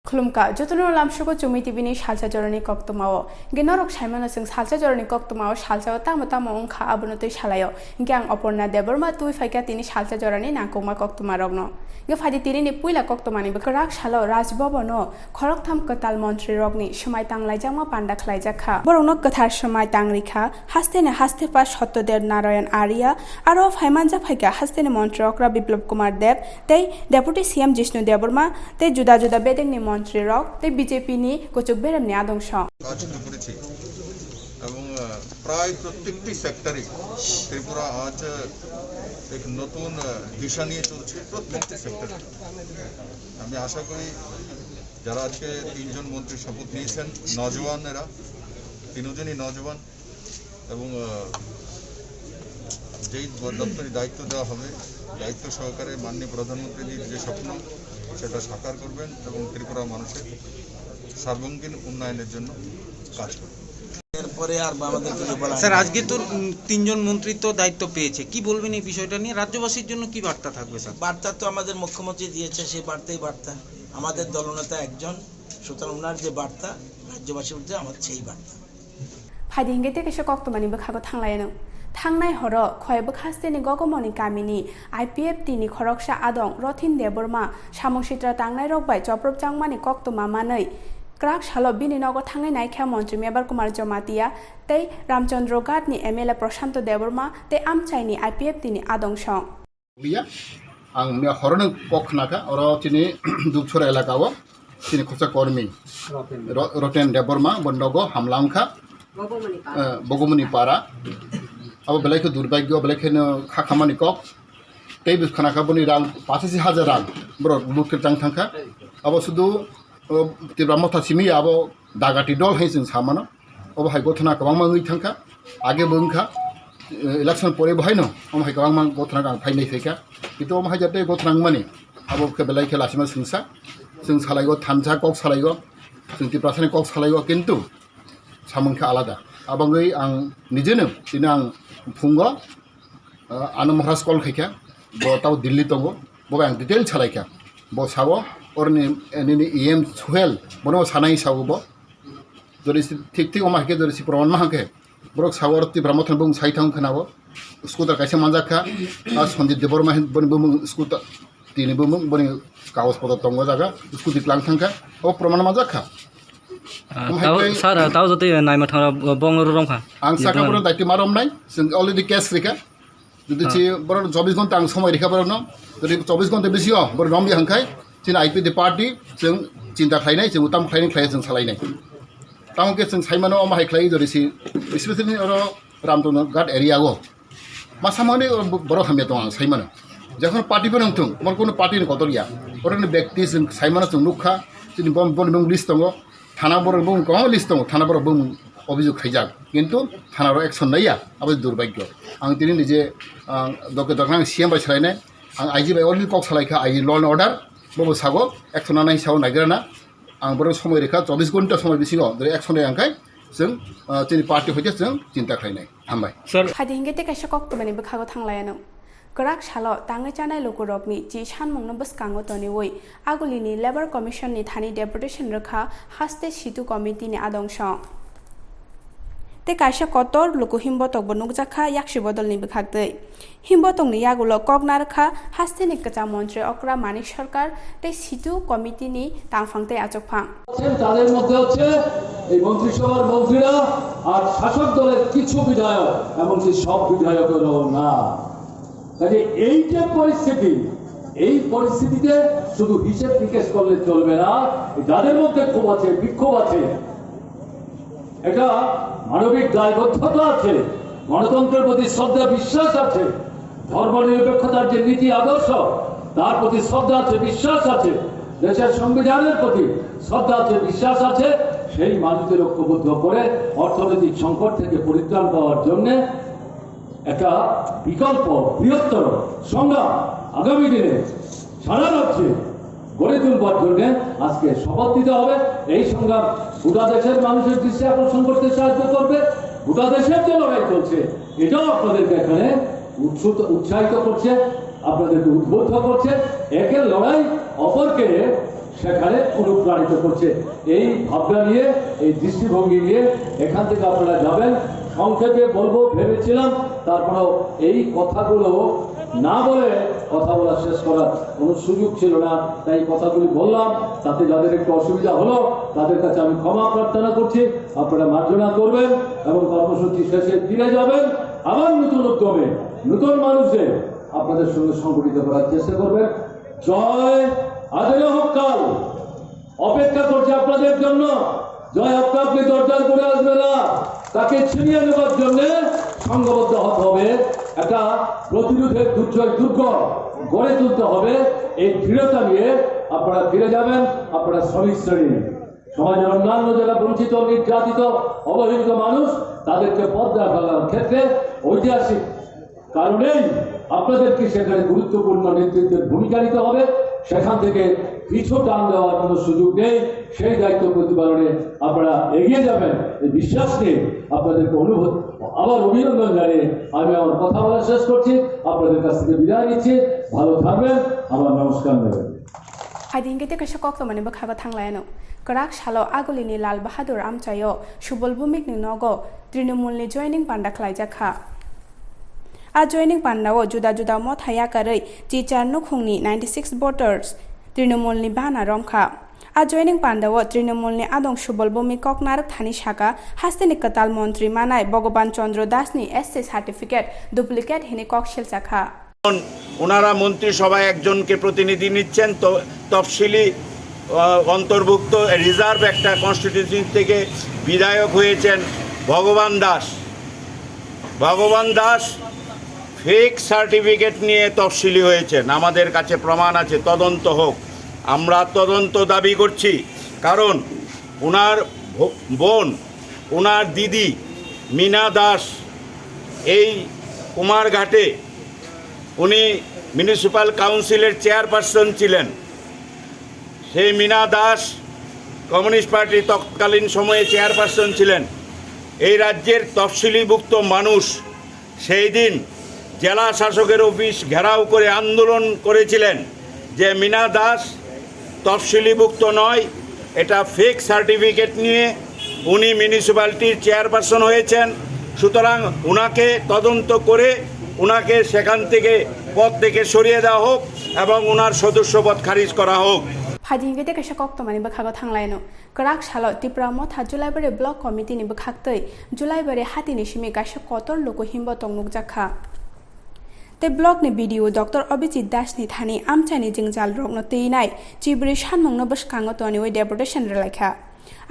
खुलुमका जतनो लामसुको चुमी टिभिनि salsa जरनि कक्तमाओ गेनरक Simon जों salsa जरनि कक्तमाओ सालसाओ तामो ओंखा आबनतै सालायो गे आं अपर्णा देबरमा तुइ फाइका तिनि सालसा जरनि नाकोमा कक्तमा रगनो गे फादि तिनि पुइला कक्तमानि बकराक सालो राजभवनो खरकथाम कताल मन्त्री रगनि समाय तांलाइजामा पान्डा खलाइजाखा बरनो कथार समाय तांरिखा हास्ते पा सत्यदेव नारायण आर्या आरो फाइमानजा फाइका हास्तेने मन्त्री रकरा बिप्लव कुमार देव तै डेपुटी सीएम जिष्णु देबरमा तै जुदा जुदा बेदेंनि মন্ত্রী রক তে বিজেপি নি কোচক বেরাম নি আদংশ কাজ করেছি এবং প্রায় প্রত্যেকটি সেক্টরে ত্রিপুরা আজ এক নতুন দিশা নিয়ে চলছে প্রত্যেকটি সেক্টরে। আমি আশা করি যারা আজকে তিনজন মন্ত্রী শপথ নিয়েছেন নজওয়ানেরা তিনজনই নজওয়ান এবং যেই দপ্তরে দায়িত্ব দেওয়া হবে দায়িত্ব সহকারে মাননীয় প্রধানমন্ত্রীজির যে স্বপ্ন সেটা সাকার করবেন এবং ত্রিপুরা মানুষের সর্বাঙ্গীন উন্নয়নের জন্য কাজ করবেন। এরপরে আর আমাদেরকে বলা স্যার আজকে তো তিনজন মন্ত্রী তো দায়িত্ব পেয়েছে, কি বলবেন এই বিষয়টা নিয়ে? রাজ্যবাসীর জন্য কি বার্তা থাকবে স্যার? বার্তা তো আমাদের মুখ্যমন্ত্রী দিয়েছে, সেই বার্তা আমাদের দলনেতা একজন, সুতরাং ওনার যে বার্তা রাজ্যবাসীর মধ্যে আমার সেই বার্তা। ফাইদি হিঙ্গে থেকে সে কক্তমানি বখাগো থাংলায়নো थांनाय हर खयबो खास्तेनि गगमनि गामिनि आईपीएफ तिनि खरकसा आदं रथिन देबरमा सामंसित्रा तांनाय रगबाय चप्रब चांगमानि कक्तमा मानै क्राक सालो बिनिनगर थांनाय नायख्या मंत्री मेबर कुमार जमातिया तै रामचंद्र घाटनि एमएलए प्रशांत देबरमा तै आमचाइनि आईपीएफ तिनि आदं सं बिया आं मे हरनो कखनाका और तिनि दुबछरा एलाकाओ तिनि खसा कर्मी रटेन देबरमा बन्दगो हामलांखा बगमनि पारा अब बेलायखौ दुर्भाग्य बेलायखौनो खामानि कक तै खानाखाबोनि रां 85,000 रां बर लुकेल थांखा अब सुदु तिब्रा मथासिमी अब दागाति दल है जों सामानो अब हाय गथना गोबां माङै थांखा आगे बोंखा इलेक्शन परे बहाय न हम हाय गोबां मां गथना गां फाइनाय फैखा कितु हम हाय जाते गथना माने अब बेलायखौ लासिमा सिंसा जों सालायगो थानसा कक सालायगो जों तिब्रासानि कक सालायगो किन्तु सामोनखा आलादा आबाङै आं निजेनो दिनै आं फुंगो आनो महाराज कल खायखा बताव दिल्ली दंगो बो आं डिटेल सालायखा बो सावो और नि एम सुहेल बनो सानाय सावो जरि ठीक अमाके जरि प्रमाण माहाके ब्रक सावर ति ब्रह्मथन बुं साइथां खनाबो स्कुटर कायसे मानजाखा सन्जित देबरमा बनि बुं स्कुटर तिनि बुं बनि कागज पत्र दंगो जागा स्कुटि क्लां थांखा ओ प्रमाण मानजाखा सर ताव जति नायमा थांरा बंगर रंखा आं साकाबर दायित्व मारमनाय जों अलरेडि केस रेखा जुदि छि बर 24 घन्टा आं समय रेखा बरनो जुदि 24 घन्टा बेसियो बर नमबि हांखाय जों आईपीडी पार्टी जों चिन्ता खायनाय जों उताम खायनाय खाय जों सालायनाय तामके जों साइमानो माहाय खाय जरि छि स्पेशली अरो रामचंद्र घाट एरियागो मासामाने बर हामिया दं साइमानो যখন পার্টি বনथुं मोर कोनो पार्टी कतरिया ओरनो व्यक्ति जों साइमानो जों नुखा जों बन लिस्ट दङ थाना बर बुं गोबां लिस्ट दङ थाना बर बुं अभियोग खायजाक किन्तु थानार एक्शन नाया अब दुर्भाग्य आं दिनै निजे दरखां सीएम बाय सालायनाय आं आईजी बाय अलरेडि कक सालायखा आईजी ल एन्ड अर्डार बबो सागो एक्शन नाय साव नागिरना आं बर समय रेखा 24 घन्टा समय बिसिङाव एक्शन नाय आंखाय जों जोंनि पार्टी हयते जों चिन्ता खायनाय हामबाय सर फायदि हिंगे ते कायसे कक्तमानि बखागो थांलायानो गराक सालो तांगे चानाय लोकरकनि जि सानमंनो बसकांगो तनि वै आगुलिनि लेबर कमिशननि थानि डेपुटेशन रखा हास्ते सिटु कमिटिनि आदंश ते कायसे कतर लोको हिमबतक बनुगजाखा याक्षि बदलनि बखागदै हिमबतकनि यागुलो कगनारखा हास्तेनि कचा मन्त्री अक्रा मानिक सरकार ते सिटु कमिटिनि तांफांते आचकफां তাদের মধ্যে হচ্ছে এই মন্ত্রিসভার মন্ত্রীরা আর শাসক দলের কিছু বিধায়ক এমনকি সব বিধায়কেরও না। কাজে এই যে পরিস্থিতি এই পরিস্থিতিতে শুধু হিসেব নিকেশ করলে চলবে না, যাদের মধ্যে ক্ষোভ আছে বিক্ষোভ আছে এটা মানবিক দায়বদ্ধতা আছে, গণতন্ত্রের প্রতি শ্রদ্ধা বিশ্বাস আছে, ধর্মনিরপেক্ষতার যে নীতি আদর্শ তার প্রতি শ্রদ্ধা আছে বিশ্বাস আছে, দেশের সংবিধানের প্রতি শ্রদ্ধা আছে বিশ্বাস আছে, সেই মানুষদের ঐক্যবদ্ধ করে অর্থনৈতিক সংকট থেকে পরিত্রাণ পাওয়ার জন্য একটা বিকল্প বৃহত্তর সংগ্রাম আগামী দিনে সারা রাজ্যে গড়ে তুলবার জন্য আজকে শপথ দিতে হবে। এই সংগ্রাম গোটা দেশের মানুষের দৃষ্টি আকর্ষণ করতে সাহায্য করবে, গোটা দেশের যে লড়াই চলছে এটাও আপনাদেরকে এখানে উৎসাহিত করছে, আপনাদেরকে উদ্বুদ্ধ করছে। একের লড়াই অপরকে সেখানে অনুপ্রাণিত করছে। এই ভাবনা নিয়ে, এই দৃষ্টিভঙ্গি নিয়ে এখান থেকে আপনারা যাবেন। সংক্ষেপে বলবো ভেবেছিলাম, তারপরেও এই কথাগুলো না বলে কথা বলা শেষ করার কোনো সুযোগ ছিল না, তাই কথাগুলি বললাম। তাতে যাদের একটু অসুবিধা হলো তাদের কাছে আমি ক্ষমা প্রার্থনা করছি। আপনারা মার্জনা করবেন এবং কর্মসূচি শেষে ফিরে যাবেন। আবার নতুন উদ্যমে নতুন মানুষদের আপনাদের সঙ্গে সংগঠিত করার চেষ্টা করবেন। জয় আদিল হক্কাল অপেক্ষা করছে আপনাদের জন্য। জয় হক্কা আপনি দরজার করে আসবে না, তাকে ছিনিয়ে নেবার জন্য সংঘবদ্ধ হতে হবে। একটা প্রতিরোধের দুর্গ গড়ে তুলতে হবে। এই দৃঢ়তা নিয়ে আপনারা ফিরে যাবেন। আপনারা শ্রমিক শ্রেণী, সমাজের অন্যান্য যারা বঞ্চিত, নির্যাতিত, অবহেলিত মানুষ, তাদেরকে পথ দেখানোর ক্ষেত্রে ঐতিহাসিক কারণেই আপনাদেরকে সেখানে গুরুত্বপূর্ণ নেতৃত্বের ভূমিকা নিতে হবে। সেখান থেকে পিছু টান দেওয়ার কোনো সুযোগ নেই। সেই দায়িত্ব প্রতিপালনে আপনারা এগিয়ে যাবেন এই বিশ্বাস নিয়ে আপনাদেরকে আবার অভিনন্দন জানিয়ে আমি আমার কথা বলা শেষ করছি। আপনাদের কাছ থেকে বিদায় নিচ্ছি। ভালো থাকবেন। আমার নমস্কার নেবেন। হাইদিংকে কাছে কক্তমানি বখাগা থাংলায়ানো করাক সালো আগলিনি লাল বাহাদুর আমচাयो সুবল ভূমিকনি নগ তৃণমূলনি জয়নিং পান্ডা খ্লাইজাখা आ जॉइनिंग पान्डाओ जुदा जुदा मथाया करै चिचार नुखुंगनि 96 भोटार्स तृणमूलनि बाना रमखा आ जॉइनिंग पान्डाओ तृणमूलनि आदं सुबल भूमि ककनारक थानी शाखा हास्तिनि कताल मंत्री मानाय भगवान चंद्र दासनि एससी सार्टिफिकेट डुप्लिकेट हिनि ककशिल शाखा ওনারা মন্ত্রিসভায় একজনকে প্রতিনিধি নিচ্ছেন, তো তফসিলি অন্তর্ভুক্ত রিজার্ভ একটা কনস্টিটিউশন থেকে বিধায়ক হয়েছেন ভগবান দাস ফেক সার্টিফিকেট নিয়ে তফসিলি হয়েছেন। আমাদের কাছে প্রমাণ আছে, তদন্ত হোক। আমরা তদন্ত দাবি করছি, কারণ ওনার বোন, ওনার দিদি মীনা দাস এই কুমারঘাটে উনি মিউনিসিপ্যাল কাউন্সিলের চেয়ারপারসন ছিলেন। সেই মীনা দাস কমিউনিস্ট পার্টির তৎকালীন সময়ে চেয়ারপারসন ছিলেন। এই রাজ্যের তফসিলিভুক্ত মানুষ সেই দিন জেলা শাসকের অফিস ঘেরাও করে আন্দোলন করেছিলেন যে মীনা দাস তফসিলিভুক্ত নয়, এটা ফেক সার্টিফিকেট নিয়ে উনি মিউনিসিপ্যালিটির চেয়ারপারসন হয়েছেন। সুতরাং ওনাকে তদন্ত করে ওনাকে সেখান থেকে পদ থেকে সরিয়ে দেওয়া হোক এবং ওনার সদস্যপদ খারিজ করা হোক। फाइदिंगे कासे कक्तमानि बखागो थांलायनो कराक सालो त्रिपुरा मथा जुलाइबारि ब्लक कमिटिनि बखाक्तै जुलाइबारि हातिनि सिमि कासे कतर लोक हिम्ब तंगनुक जाखा ते ब्लकनि भिडियो डॉक्टर अभिजित दासनि थानि आमचानि जिंजाल रंनो तैनाय चिब्रि सानमंनो बसखाङो तनि वे डेपुटेशन रेलायखा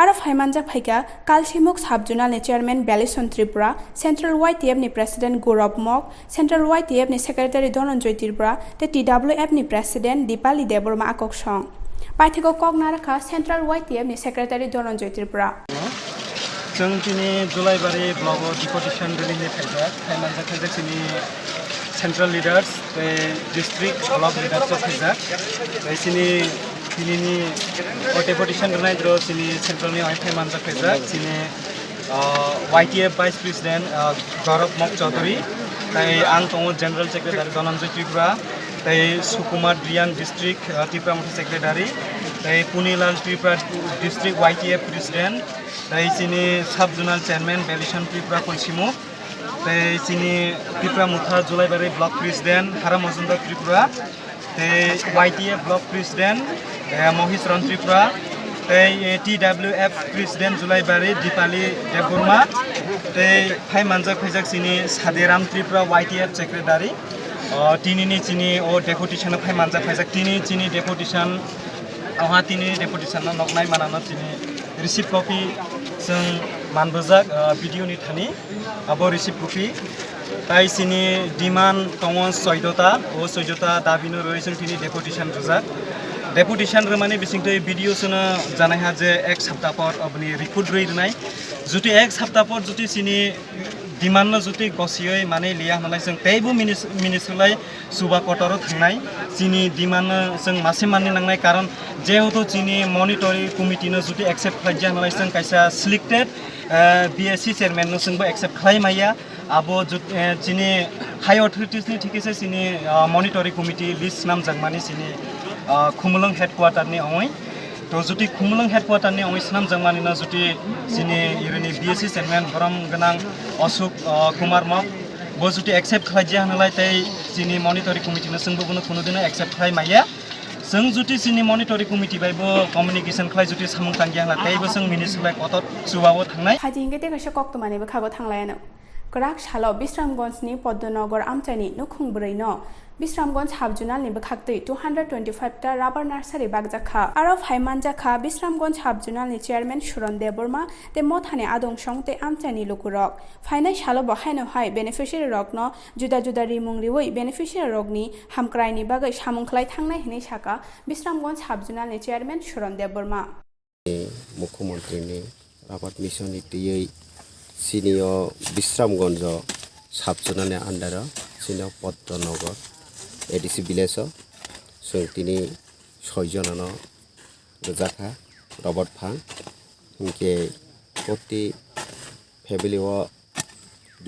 आरो फाइमानजा फाइका कालसिमुक साब जुनालनि chairman Belison Tripura central YTF नि प्रेसिडेंट गौरव मक सेंट्रल YTF नि सेक्रेटारि धनंजय त्रिपुरा ते TWF नि प्रेसिडेंट दीपाली देबरमा आकसं पाइथेको कगनारखा सेंट्रल YTF नि सेक्रेटारि धनंजय त्रिपुरा जों दिनै जुलाइबारि ब्लकआव डिपुटेसन रिलिजनि फाइमानजा जोंनि central leaders district block lidars फाइजाक बिसोरनि दिनैनि डेपुटेसन होनायद्र जोंनि सेंट्रलनि फाइमानजा फाइजाक जोंनि YTF वाइस प्रेसिडेंट गौरव मक चौधरी आं दङ general secretary Dhananjay Tripura Sukumar Reang district Tripura मथा secretary Punilal Tripura district YTF president जोंनि साब जुनाल चेयरमैन बेलिसन त्रिपुरा कनसिमु जोंनि त्रिपुरा मुथा Jolaibari block president Hara Majumdar Tripura YTF block president Mahishran Tripura TWF president Jolaibari Dipali Debbarma फाइमानजा फाइजाक जोंनि सादेराम त्रिपुरा YTF सेक्रेटारि दिनैनि जोंनि डेपुटेसन फाइमानजा फाइजाक दिनै डेपुटेसन डेपुटेसन नगनाय मानानो जोंनि रिसिप्ट कपि जों मानबोजाक भिडिअनि थानि अब रिसिप्ट कपि ताई जोंनि डिमान्ड दङ 14ता दाबिनो रही जों दिनै डेपुटेसन रुजाक डेपुटेसन रमाने बिसिंथ भिडिअ सोनो जानाय हा जे एक सप्ताह पर अपनी रिपोर्ट रही जुदि एक सप्ताह पर जुदि जोंनि डिमान्ड जुदि गसियै माने लिया होननाय जों तेबो मिनिस्ट्रिलाय सुबा कटराव थांनाय जोंनि डिमान्ड जों मासे मानि नांनाय कारण जेहेतु जोंनि मनिटरिं कमिटिनो जुदि एक्सेप्ट खालामजा होननाय जों कायसा सिलेक्टेड BSC चेयरमैन जोंबो एक्सेप्ट खालामैया आबो जोंनि हाई अथरिटिसनि थिकैसो जोंनि मनिटरिं कमिटि लिस्ट नाम जागमानि जोंनि खुमलुं हेडक्वार्टारनि अय তো जुदि खुमलुं हेडक्वार्टारनि अंगिसनाम जोंमानिनो जुदि जोंनि इरिनि बिएससि चेयारमेन बरम गोनां अशोक कुमार मक बो जुदि एक्सेप्ट खालामजाया होनलाय तै जोंनि मनिटरिं कमिटिनो जोंबो खुनुदिनो एक्सेप्ट खालामजाया जों जुदि जोंनि मनिटरिं कमिटि बायबो कमिउनिकेशन खालाय जुदि सामों थांगिया होनलाय तैबो जों मिनिस्ट्रिलाय कटत जुवाबो थांनाय फाइजिंगे तेगसे कक्तमानिबो खागो थांलायानो गराक सालो बिश्रामगंजनि पद्मनगर आमचानि नुखुंब्रैनो बिश्रामगंज हाबजुनालनिबो खाक्तै 225 टा राबार नार्सारि बागजाखा आरो फाइमानजाखा बिश्रामगंज हाबजुनालनि चेयारमेन सुरन देबबर्मा ते मथाने आदंसं ते आमचानि लुकुरक फाइनाय सालो बहायनो हाय बेनिफिशियारि रकनो जुदा जुदा रिमुं रिवै बेनिफिशियारि रकनि हामक्रायनि बागै सामुंखलाय थांनाय हिनै साका बिश्रामगंज हाबजुनालनि चेयारमेन सुरन देबबर्मा मुख्यमंत्रीनि आबाद मिशन इतियै सिनियो बिश्रामगंज साबजुनालनि आन्डार सिनियो पद्मनगर एडिसि विलेज जों दिनै 6 जनानो रोजाखा रबर्ट फां इनके प्रति फेमिलियाव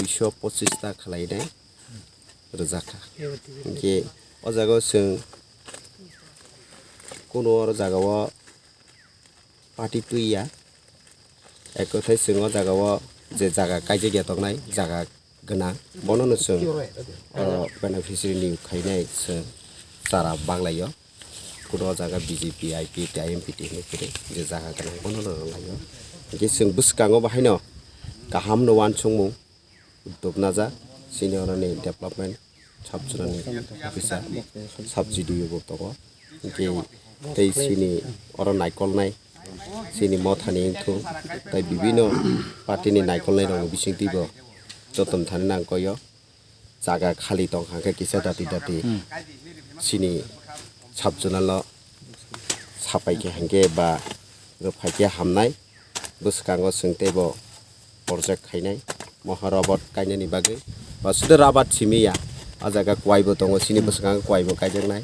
225 टा खालायनाय रोजाखा इनके अ जायगायाव जों कोनो जायगायाव पार्टी तुइया एक कथाय जों जायगायाव जे जायगा कायजे गेतंनाय जायगा गना बननो जों बेनिफिशियारि खायनाय जों सारा बांलायो कोनो जायगा बीजेपी आईपी आईएमपीटी निफ्राय जे जायगा गना बननो लायो जे जों बुसकाङो बाहायनो गाहाम नवान संमु उद्दबनाजा सिनियरनि डेभलपमेन्ट साबजुनानि अफिसार साबजिडिअ दङ जे तै सिनि अर नायकलनाय सिनि मथानि इंथु तै बिभिन्न पार्टीनि नायकलनाय दङ बिसिंतिबो जतन थानो नांगयो जागा खालि दं हांखे किसा दाति दाति सिनि साबजुनाल साफायके हांखे बा रफायके हामनाय बुसकाङो सोंतेबो प्रजेक्ट खायनाय महारबत गायनायनि बागै बा सुदे राबात सिमिया आ जागा कवाइबो दङ सिनि बुसकाङो कवाइबो गायजेंनाय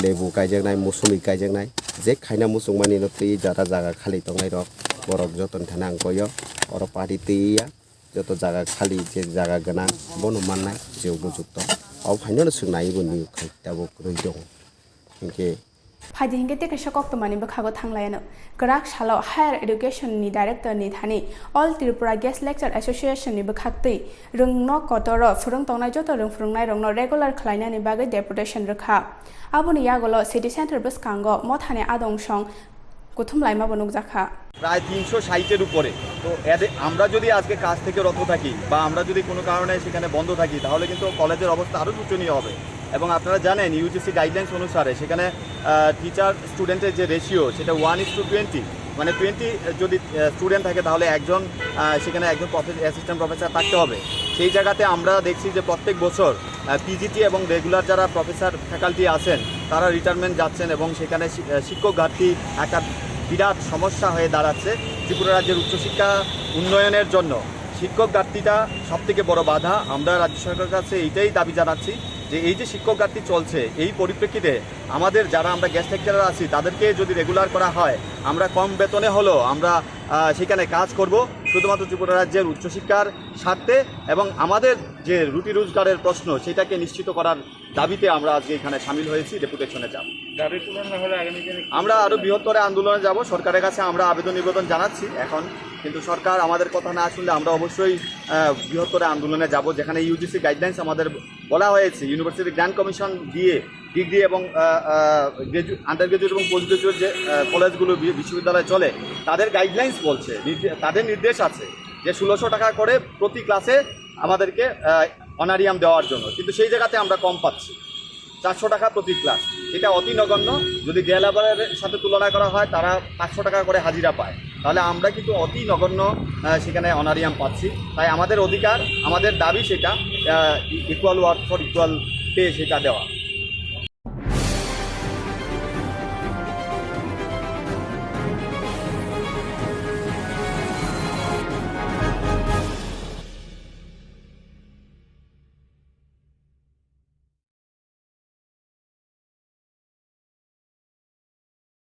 लेबु गायजेंनाय मौसुमि गायजेंनाय जे खायना मुसुंमानि नतै जारा जागा खालि दंनाय रक बरक जतन थानो नांगयो अर पार्टी तैया जत जागा खालि जे जागा गना बन माननाय जेवबो जुक्त अ फाइनल सोंनायबो नु खायताबो रइ दं इनके फाइजिंगे तेगसे कक्तमानिबो खागो थांलायानो गराक सालो हायर एडुकेशननि डाइरेक्टरनि थानि अल त्रिपुरा गेस्ट लेक्चर एसोसिएशननिबो खाक्तै रोंनो कतर फुरुं तंनाय जत रों फुरुंनाय रंनो रेगुलार खालायनायनि बागै डेपुटेशन रखा आबुनि यागलो सिटी सेंटर बसकांगो मथाने आदंसं कुथुमलाइमा बनुक जाखा প্রায় 360-এর উপরে তো এদের আমরা যদি আজকে কাজ থেকে রত থাকি বা আমরা যদি কোনো কারণে সেখানে বন্ধ থাকি তাহলে কিন্তু কলেজের অবস্থা আরও শোচনীয় হবে এবং আপনারা জানেন ইউজিসি গাইডলাইন্স অনুসারে সেখানে টিচার স্টুডেন্টের যে রেশিও সেটা 1:20 মানে 20 যদি স্টুডেন্ট থাকে তাহলে একজন সেখানে একজন অ্যাসিস্ট্যান্ট প্রফেসর থাকতে হবে সেই জায়গাতে আমরা দেখছি যে প্রত্যেক বছর পিজিটি এবং রেগুলার যারা প্রফেসর ফ্যাকাল্টি আছেন তারা রিটায়ারমেন্ট যাচ্ছেন এবং সেখানে শিক্ষক ঘাটতি একটা বিরাট সমস্যা হয়ে দাঁড়াচ্ছে ত্রিপুরা রাজ্যের উচ্চশিক্ষা উন্নয়নের জন্য শিক্ষক ঘাটতিটা সবথেকে বড় বাধা আমরা রাজ্য সরকারের কাছে এইটাই দাবি জানাচ্ছি যে এই যে শিক্ষক ঘাটতি চলছে এই পরিপ্রেক্ষিতে আমাদের যারা আমরা গেস্ট লেকচারার আছি তাদেরকে যদি রেগুলার করা হয় আমরা কম বেতনে হলেও আমরা সেখানে কাজ করব শুধুমাত্র ত্রিপুরা রাজ্যের উচ্চশিক্ষার স্বার্থে এবং আমাদের যে রুটি রোজগারের প্রশ্ন সেটাকে নিশ্চিত করার দাবিতে আমরা আজকে এখানে সামিল হয়েছি ডেপুটেশনে যাব আমরা আরও বৃহত্তর আন্দোলনে যাব সরকারের কাছে আমরা আবেদন নিবেদন জানাচ্ছি এখন কিন্তু সরকার আমাদের কথা না শুনলে আমরা অবশ্যই বৃহত্তর আন্দোলনে যাব যেখানে ইউজিসি গাইডলাইন্স আমাদের বলা হয়েছে ইউনিভার্সিটি গ্র্যান্ড কমিশন দিয়ে ডিগ্রি এবং আন্ডার গ্রাজুয়েট এবং পোস্ট গ্রাজুয়েট যে কলেজগুলো বিশ্ববিদ্যালয়ে চলে তাদের গাইডলাইন্স বলছে তাদের নির্দেশ আছে যে 1600 টাকা করে প্রতি ক্লাসে আমাদেরকে অনারিয়াম দেওয়ার জন্য কিন্তু সেই জায়গাতে আমরা কম পাচ্ছি 400 টাকা প্রতি ক্লাস এটা অতি নগণ্য যদি ডে লেবারের সাথে তুলনা করা হয় তারা 500 টাকা করে হাজিরা পায় তাহলে আমরা কিন্তু অতি নগণ্য সেখানে অনারিয়াম পাচ্ছি তাই আমাদের অধিকার আমাদের দাবি সেটা equal work for equal pay সেটা দেওয়া